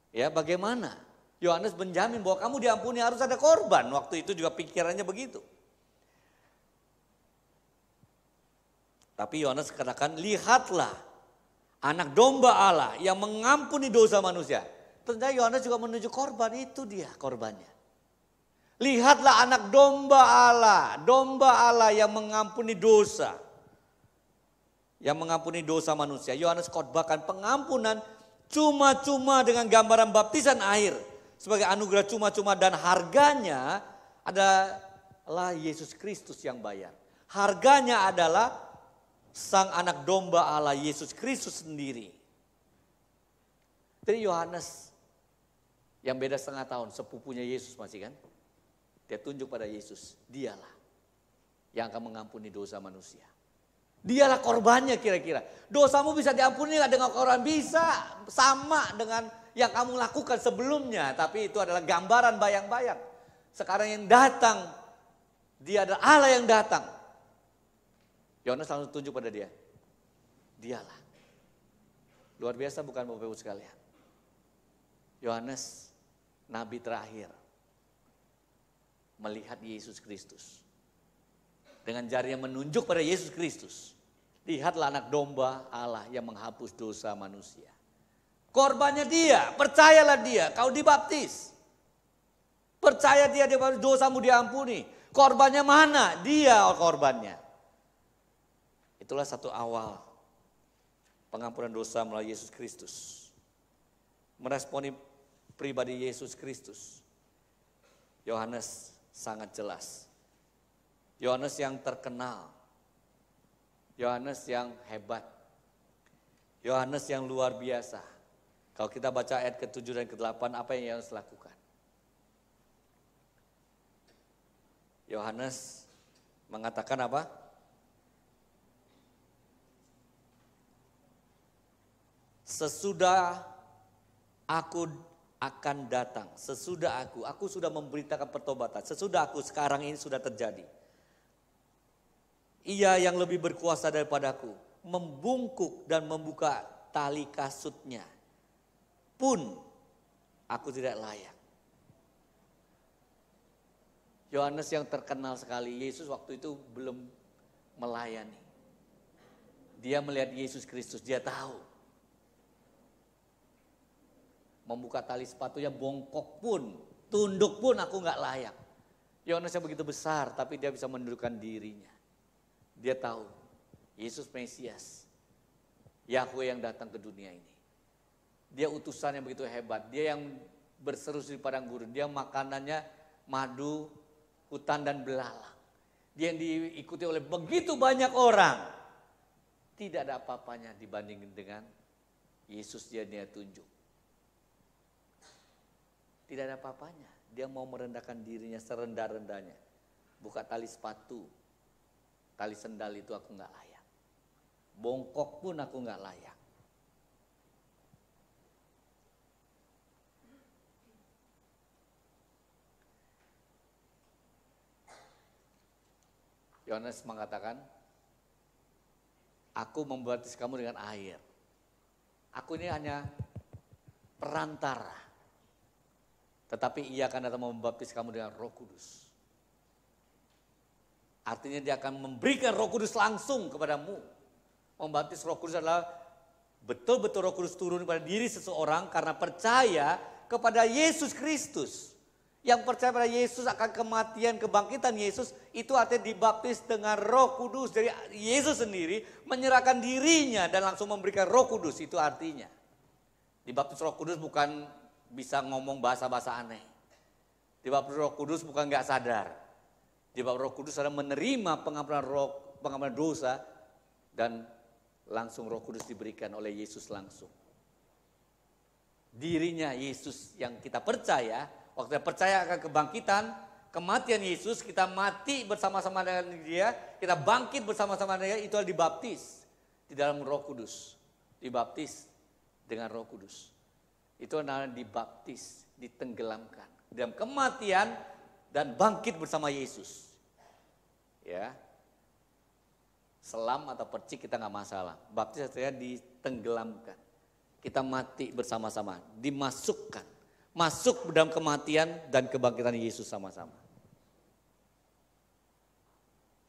Ya, bagaimana? Yohanes menjamin bahwa kamu diampuni harus ada korban. Waktu itu juga pikirannya begitu. Tapi Yohanes katakan, lihatlah anak domba Allah yang mengampuni dosa manusia. Tentunya Yohanes juga menuju korban, itu dia korbannya. Lihatlah anak domba Allah yang mengampuni dosa. Yang mengampuni dosa manusia. Yohanes khotbahkan pengampunan cuma-cuma dengan gambaran baptisan air. Sebagai anugerah cuma-cuma dan harganya adalah Yesus Kristus yang bayar. Harganya adalah sang anak domba Allah Yesus Kristus sendiri. Jadi Yohanes yang beda setengah tahun, sepupunya Yesus masih kan. Dia tunjuk pada Yesus, dialah yang akan mengampuni dosa manusia. Dialah korbannya kira-kira. Dosamu bisa diampuni nggak dengan korban? Bisa, sama dengan yang kamu lakukan sebelumnya. Tapi itu adalah gambaran bayang-bayang. Sekarang yang datang, dia adalah Allah yang datang. Yohanes langsung tunjuk pada dia. Dialah. Luar biasa bukan Bapak Ibu sekalian. Yohanes, nabi terakhir, melihat Yesus Kristus. Dengan jarinya menunjuk pada Yesus Kristus. Lihatlah anak domba Allah yang menghapus dosa manusia. Korbannya dia, percayalah dia, kau dibaptis. Percaya dia, dosamu diampuni. Korbannya mana? Dia korbannya. Itulah satu awal pengampunan dosa melalui Yesus Kristus. Meresponi pribadi Yesus Kristus. Yohanes sangat jelas. Yohanes yang terkenal. Yohanes yang hebat. Yohanes yang luar biasa. Kalau kita baca ayat ke-7 dan ke-8, apa yang Yohanes lakukan? Yohanes mengatakan apa? Sesudah aku akan datang, sesudah aku sudah memberitakan pertobatan, sesudah aku, sekarang ini sudah terjadi. Ia yang lebih berkuasa daripadaku, membungkuk dan membuka tali kasutnya, pun aku tidak layak. Yohanes yang terkenal sekali, Yesus waktu itu belum melayani. Dia melihat Yesus Kristus, dia tahu. Membuka tali sepatunya, bongkok pun, tunduk pun aku gak layak. Yohanes yang begitu besar, tapi dia bisa menundukkan dirinya. Dia tahu, Yesus Mesias, Yahweh yang datang ke dunia ini. Dia utusan yang begitu hebat, dia yang berseru di padang gurun, dia makanannya madu, hutan dan belalang. Dia yang diikuti oleh begitu banyak orang. Tidak ada apa-apanya dibandingkan dengan Yesus dia tunjuk. Tidak ada apa-apanya. Dia mau merendahkan dirinya serendah-rendahnya. Buka tali sepatu, tali sendal itu aku gak layak. Bongkok pun aku gak layak. Yohanes mengatakan, aku membaptis kamu dengan air. Aku ini hanya perantara. Tetapi ia akan datang membaptis kamu dengan Roh Kudus. Artinya dia akan memberikan Roh Kudus langsung kepadamu. Membaptis Roh Kudus adalah betul-betul Roh Kudus turun kepada diri seseorang karena percaya kepada Yesus Kristus. Yang percaya pada Yesus akan kematian, kebangkitan Yesus, itu artinya dibaptis dengan Roh Kudus. Dari Yesus sendiri menyerahkan dirinya dan langsung memberikan Roh Kudus, itu artinya. Dibaptis Roh Kudus bukan bisa ngomong bahasa-bahasa aneh. Dibaptis Roh Kudus bukan gak sadar. Dibaptis Roh Kudus adalah menerima pengampunan dosa dan langsung Roh Kudus diberikan oleh Yesus langsung. Dirinya Yesus yang kita percaya, waktu kita percaya akan kebangkitan, kematian Yesus, kita mati bersama-sama dengan dia, kita bangkit bersama-sama dengan dia, itu adalah dibaptis di dalam Roh Kudus. Dibaptis dengan Roh Kudus. Itu adalah dibaptis, ditenggelamkan dalam kematian dan bangkit bersama Yesus. Ya. Selam atau percik kita nggak masalah. Baptis artinya ditenggelamkan. Kita mati bersama-sama, dimasukkan. Masuk dalam kematian dan kebangkitan Yesus sama-sama.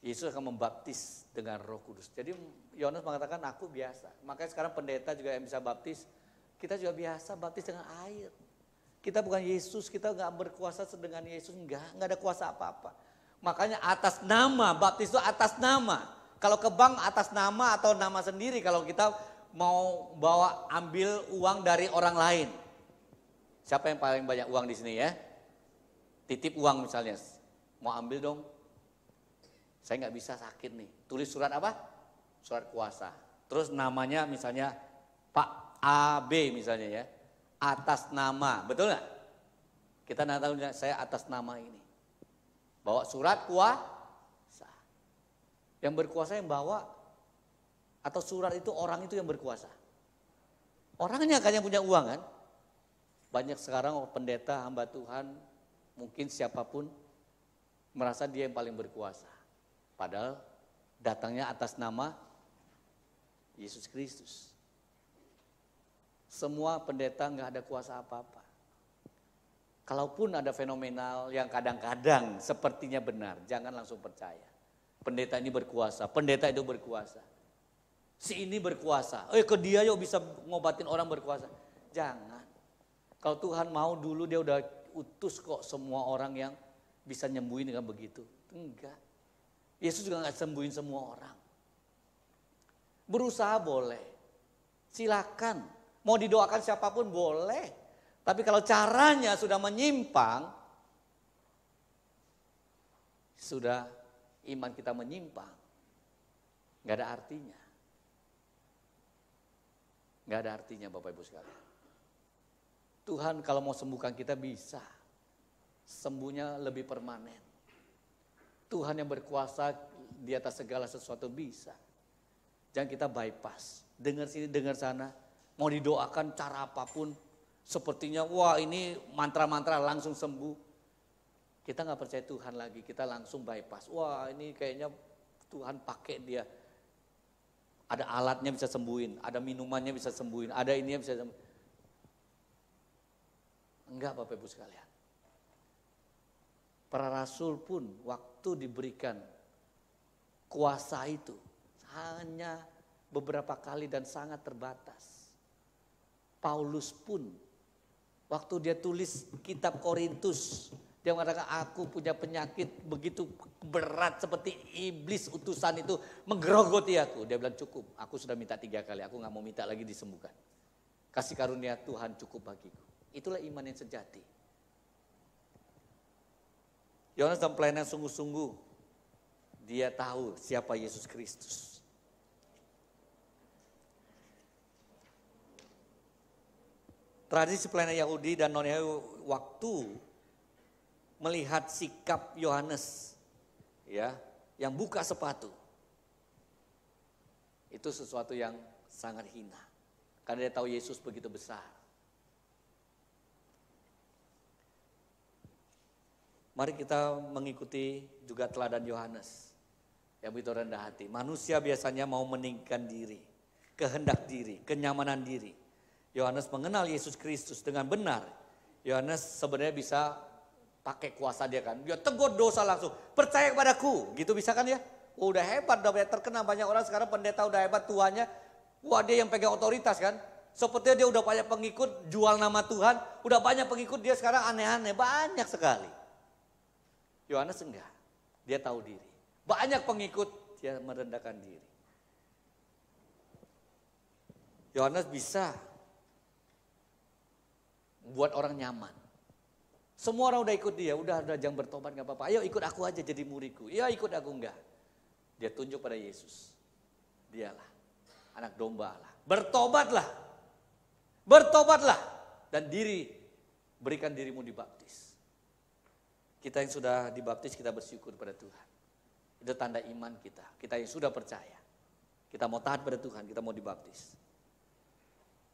Yesus akan membaptis dengan Roh Kudus. Jadi Yohanes mengatakan aku biasa. Makanya sekarang pendeta juga yang bisa baptis. Kita juga biasa baptis dengan air. Kita bukan Yesus, kita nggak berkuasa dengan Yesus, nggak ada kuasa apa-apa. Makanya atas nama, baptis itu atas nama. Kalau ke bank atas nama atau nama sendiri, kalau kita mau bawa ambil uang dari orang lain. Siapa yang paling banyak uang di sini ya? Titip uang misalnya, mau ambil dong. Saya nggak bisa, sakit nih. Tulis surat apa? Surat kuasa. Terus namanya misalnya Pak AB misalnya ya. Atas nama, betul nggak? Kita tahu saya atas nama ini. Bawa surat kuasa. Yang berkuasa yang bawa atau surat itu orang itu yang berkuasa. Orangnya kan yang punya uang kan. Banyak sekarang pendeta, hamba Tuhan, mungkin siapapun merasa dia yang paling berkuasa. Padahal datangnya atas nama Yesus Kristus. Semua pendeta nggak ada kuasa apa-apa. Kalaupun ada fenomenal yang kadang-kadang sepertinya benar, jangan langsung percaya. pendeta ini berkuasa, pendeta itu berkuasa. Si ini berkuasa, ke dia yuk bisa ngobatin orang berkuasa. Jangan. Kalau Tuhan mau dulu dia udah utus kok semua orang yang bisa nyembuhin dengan begitu. Enggak. Yesus juga gak sembuhin semua orang. Berusaha boleh. Silakan. Mau didoakan siapapun boleh. Tapi kalau caranya sudah menyimpang, sudah iman kita menyimpang, gak ada artinya. Gak ada artinya Bapak Ibu sekalian. Tuhan kalau mau sembuhkan kita bisa. Sembuhnya lebih permanen. Tuhan yang berkuasa di atas segala sesuatu bisa. Jangan kita bypass. Dengar sini, dengar sana. Mau didoakan cara apapun. Sepertinya wah ini mantra-mantra langsung sembuh. Kita gak percaya Tuhan lagi. Kita langsung bypass. Wah ini kayaknya Tuhan pakai dia. Ada alatnya bisa sembuhin. Ada minumannya bisa sembuhin. Ada ini yang bisa sembuhin. Enggak Bapak Ibu sekalian. Para rasul pun waktu diberikan kuasa itu hanya beberapa kali dan sangat terbatas. Paulus pun waktu dia tulis kitab Korintus, dia mengatakan aku punya penyakit begitu berat seperti iblis utusan itu menggerogoti aku. Dia bilang cukup, aku sudah minta 3 kali, aku gak mau minta lagi disembuhkan. Kasih karunia Tuhan cukup bagiku. Itulah iman yang sejati. Yohanes dalam pelayanan sungguh-sungguh, dia tahu siapa Yesus Kristus. Tradisi pelayanan Yahudi dan non-Yahudi waktu melihat sikap Yohanes, ya, yang buka sepatu, itu sesuatu yang sangat hina. Karena dia tahu Yesus begitu besar. Mari kita mengikuti juga teladan Yohanes yang begitu rendah hati. Manusia biasanya mau meninggikan diri, kehendak diri, kenyamanan diri. Yohanes mengenal Yesus Kristus dengan benar. Yohanes sebenarnya bisa pakai kuasa dia kan. Dia tegur dosa langsung, percaya kepadaku. Gitu bisa kan ya? Udah hebat, udah terkenal banyak orang sekarang pendeta udah hebat tuanya. Wah dia yang pegang otoritas kan. Sepertinya dia udah banyak pengikut, jual nama Tuhan. Udah banyak pengikut dia sekarang aneh-aneh, banyak sekali. Yohanes enggak, dia tahu diri. Banyak pengikut, dia merendahkan diri. Yohanes bisa buat orang nyaman. Semua orang udah ikut dia, udah jangan bertobat gak apa-apa. Ayo ikut aku aja jadi muridku. Ya ikut aku enggak. Dia tunjuk pada Yesus. Dialah anak domba Allah. Bertobatlah. Bertobatlah. Dan berikan dirimu dibaptis. Kita yang sudah dibaptis kita bersyukur pada Tuhan. Itu tanda iman kita. Kita yang sudah percaya. Kita mau taat pada Tuhan, kita mau dibaptis.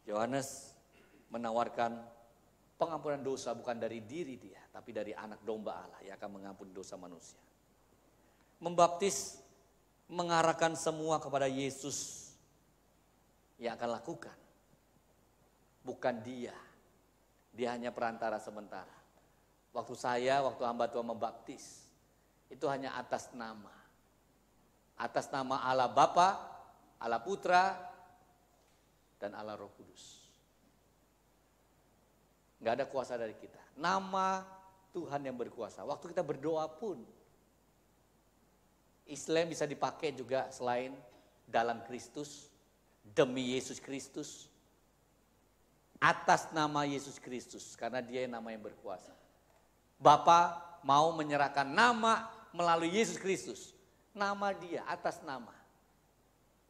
Yohanes menawarkan pengampunan dosa bukan dari diri dia, tapi dari anak domba Allah yang akan mengampuni dosa manusia. Membaptis mengarahkan semua kepada Yesus yang akan lakukan. Bukan dia. Dia hanya perantara sementara. Waktu hamba Tuhan membaptis, itu hanya atas nama. Atas nama Allah Bapa, Allah Putra, dan Allah Roh Kudus. Gak ada kuasa dari kita. Nama Tuhan yang berkuasa. Waktu kita berdoa pun, Islam bisa dipakai juga selain dalam Kristus, demi Yesus Kristus, atas nama Yesus Kristus, karena dia yang nama yang berkuasa. Bapa mau menyerahkan nama melalui Yesus Kristus. Nama dia, atas nama.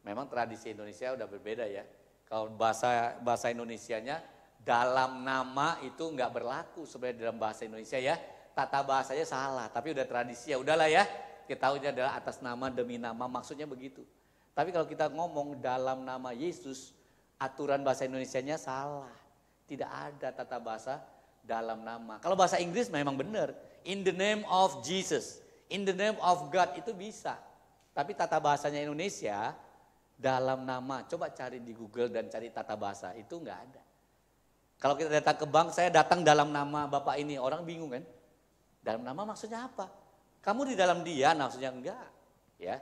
Memang tradisi Indonesia udah berbeda ya. Kalau bahasa Indonesianya, dalam nama itu enggak berlaku sebenarnya dalam bahasa Indonesia ya. Tata bahasanya salah, tapi udah tradisi ya udahlah ya. Kita tahunya adalah atas nama demi nama, maksudnya begitu. Tapi kalau kita ngomong dalam nama Yesus, aturan bahasa Indonesianya salah. Tidak ada tata bahasa dalam nama. Kalau bahasa Inggris memang benar. In the name of Jesus. In the name of God itu bisa. Tapi tata bahasanya Indonesia dalam nama. Coba cari di Google dan cari tata bahasa. Itu enggak ada. Kalau kita datang ke bank, saya datang dalam nama Bapak ini. Orang bingung kan? Dalam nama maksudnya apa? Kamu di dalam dia maksudnya enggak. Ya,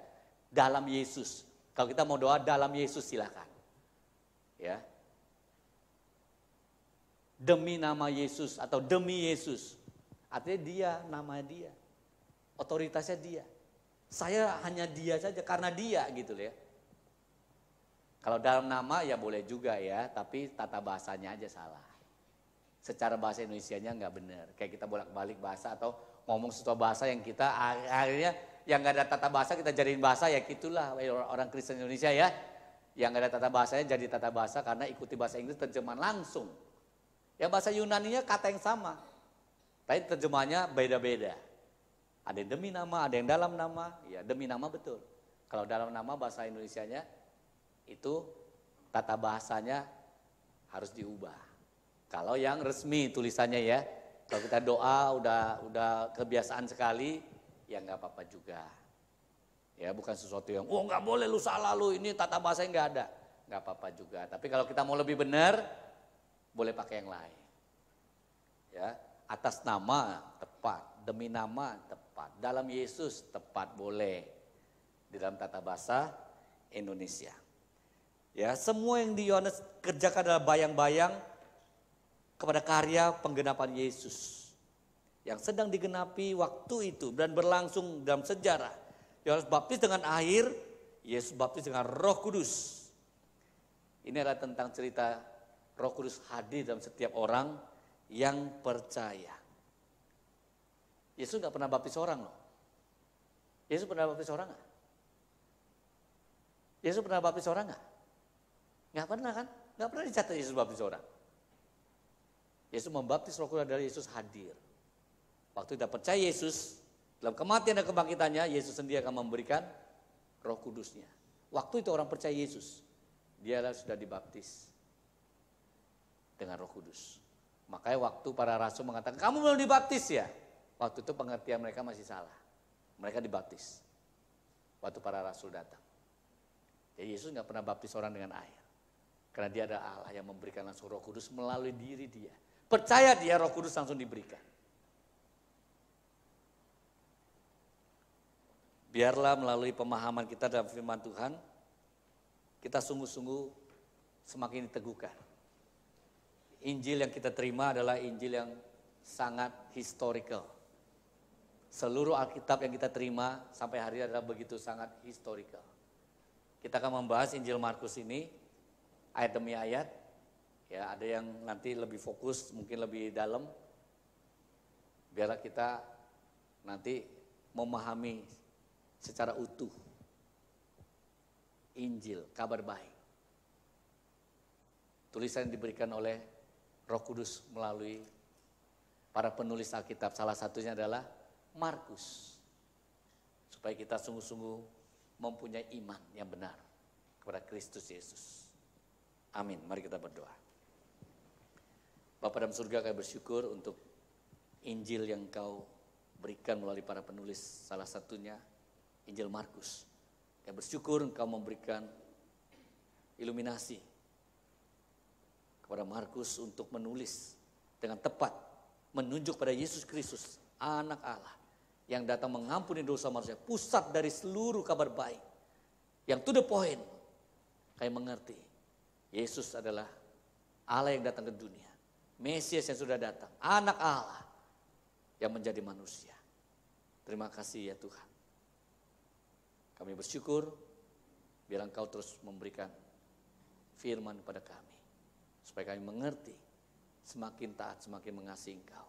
dalam Yesus. Kalau kita mau doa dalam Yesus silakan. Ya. Demi nama Yesus atau demi Yesus. Artinya dia, nama dia. Otoritasnya dia. Saya hanya dia saja karena dia gitu ya. Kalau dalam nama ya boleh juga ya, tapi tata bahasanya aja salah. Secara bahasa Indonesianya nggak benar. Kayak kita bolak-balik bahasa atau ngomong sesuatu bahasa yang kita akhirnya yang nggak ada tata bahasa kita jadiin bahasa ya gitulah orang Kristen Indonesia ya. Yang nggak ada tata bahasanya jadi tata bahasa karena ikuti bahasa Inggris terjemahan langsung. Yang bahasa Yunaninya kata yang sama. Tapi terjemahannya beda-beda. Ada yang demi nama, ada yang dalam nama. Ya demi nama betul. Kalau dalam nama bahasa Indonesianya itu tata bahasanya harus diubah. Kalau yang resmi tulisannya ya, kalau kita doa udah kebiasaan sekali, ya nggak apa-apa juga. Ya bukan sesuatu yang, oh nggak boleh lu salah lu, ini tata bahasanya nggak ada, nggak apa-apa juga. Tapi kalau kita mau lebih benar, boleh pakai yang lain. Ya, atas nama tepat, demi nama tepat, dalam Yesus tepat boleh di dalam tata bahasa Indonesia. Ya, semua yang di Yohanes kerjakan adalah bayang-bayang kepada karya penggenapan Yesus yang sedang digenapi waktu itu dan berlangsung dalam sejarah. Yohanes baptis dengan air, Yesus baptis dengan Roh Kudus. Ini adalah tentang cerita Roh Kudus hadir dalam setiap orang yang percaya. Yesus nggak pernah baptis orang loh. Yesus pernah baptis orang nggak? Yesus pernah baptis orang nggak? Nggak pernah kan? Nggak pernah dicatat Yesus baptis orang. Yesus membaptis Roh Kudus dari Yesus hadir. Waktu kita percaya Yesus, dalam kematian dan kebangkitannya, Yesus sendiri akan memberikan Roh Kudusnya. Waktu itu orang percaya Yesus, dia sudah dibaptis dengan Roh Kudus. Makanya waktu para rasul mengatakan, kamu belum dibaptis ya? Waktu itu pengertian mereka masih salah. Mereka dibaptis. Waktu para rasul datang. Jadi Yesus nggak pernah baptis orang dengan air. Karena dia adalah Allah yang memberikan langsung Roh Kudus melalui diri dia. Percaya dia, Roh Kudus langsung diberikan. Biarlah melalui pemahaman kita dalam firman Tuhan, kita sungguh-sungguh semakin diteguhkan. Injil yang kita terima adalah Injil yang sangat historical. Seluruh Alkitab yang kita terima sampai hari ini adalah begitu sangat historical. Kita akan membahas Injil Markus ini ayat demi ayat. Ya, ada yang nanti lebih fokus, mungkin lebih dalam. Biarlah kita nanti memahami secara utuh Injil, kabar baik. Tulisan yang diberikan oleh Roh Kudus melalui para penulis Alkitab. Salah satunya adalah Markus. Supaya kita sungguh-sungguh mempunyai iman yang benar kepada Kristus Yesus. Amin. Mari kita berdoa. Bapa dalam surga, kami bersyukur untuk Injil yang Kau berikan melalui para penulis, salah satunya Injil Markus. Kami bersyukur Engkau memberikan iluminasi kepada Markus untuk menulis dengan tepat, menunjuk pada Yesus Kristus, anak Allah, yang datang mengampuni dosa manusia, pusat dari seluruh kabar baik. Yang to the point, kami mengerti, Yesus adalah Allah yang datang ke dunia, Mesias yang sudah datang, anak Allah yang menjadi manusia. Terima kasih ya Tuhan. Kami bersyukur, biar Engkau terus memberikan firman kepada kami, supaya kami mengerti, semakin taat, semakin mengasihi Engkau.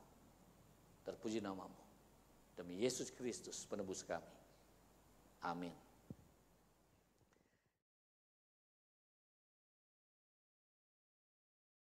Terpuji namamu, demi Yesus Kristus penebus kami. Amin.